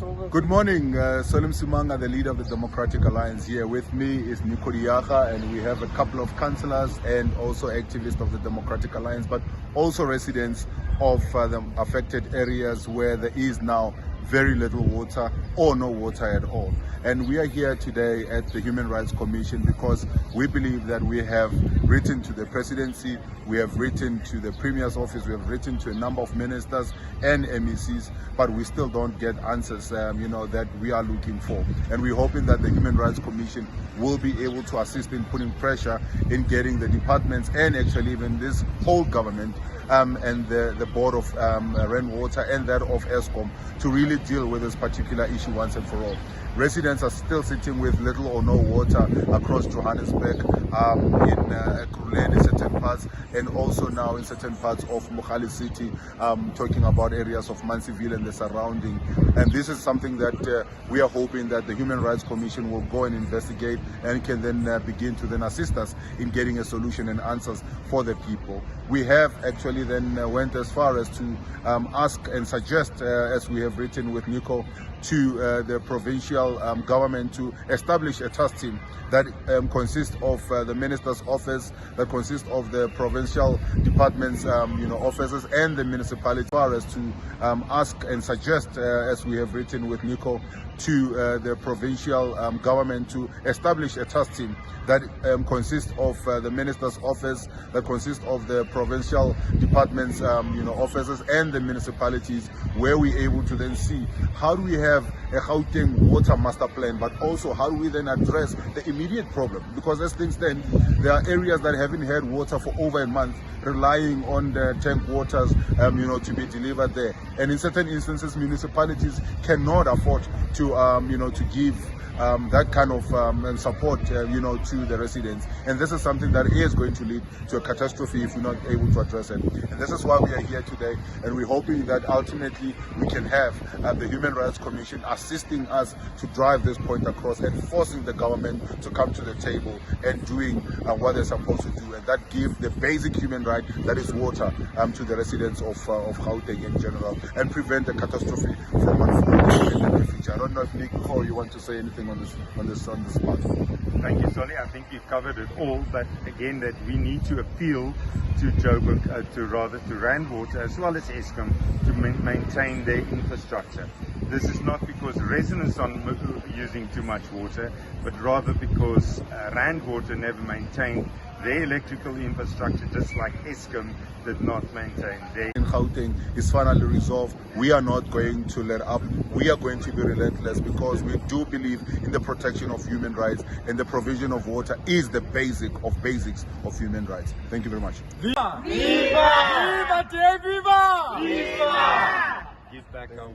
Good morning, Solim Simanga, the leader of the Democratic Alliance. Here with me is Nico Diaga, and we have a couple of councillors and also activists of the Democratic Alliance, but also residents of the affected areas where there is now very little water or no water at all. And we are here today at the Human Rights Commission because we believe that we have written to the presidency, we have written to the Premier's office, we have written to a number of ministers and MECs, but we still don't get answers that we are looking for. And we're hoping that the Human Rights Commission will be able to assist in putting pressure in getting the departments and actually even this whole government and the board of rainwater and that of Eskom to really deal with this particular issue once and for all. Residents are still sitting with little or no water across Johannesburg, in Ekurhuleni in certain parts, and also now in certain parts of Mogale City, talking about areas of Mansfield and the surrounding. And this is something that we are hoping that the Human Rights Commission will go and investigate and can then begin to then assist us in getting a solution and answers for the people. We have actually then went as far as to ask and suggest, as we have written with Nico, to the provincial government to establish a task team that consists of the minister's office, that consists of the provincial departments, offices, and the municipality, as far as to ask and suggest, as we have written with Nico, to the provincial government to establish a task team that consists of the minister's office, that consists of the provincial departments, offices, and the municipalities, where we're able to then see how do we have a Gauteng water master plan, but also how do we then address the immediate problem, because as things stand, there are areas that haven't had water for over a month, relying on the tank waters to be delivered there, and in certain instances municipalities cannot afford to to give that kind of support to the residents. And this is something that is going to lead to a catastrophe if we're not able to address it. And this is why we are here today, and we're hoping that ultimately we can have the Human Rights Commission assisting us to drive this point across and forcing the government to come to the table and doing what they're supposed to do, and that give the basic human right, that is water, to the residents of Gauteng in general, and prevent the catastrophe from unfolding in the future. I don't know if Nico, you want to say anything on this part. Thank you, Solly. I think you've covered it all, but again, that we need to appeal to Joburg, to Randwater as well as Eskom, to maintain their infrastructure. This is not because residents are using too much water, but rather because Randwater never maintained their electrical infrastructure, just like Eskom did not maintain their. In Gauteng is finally resolved. We are not going to let up. We are going to be relentless, because we do believe in the protection of human rights, and the provision of water is the basic of basics of human rights. Thank you very much. Viva! Viva! Viva! Viva! Give back our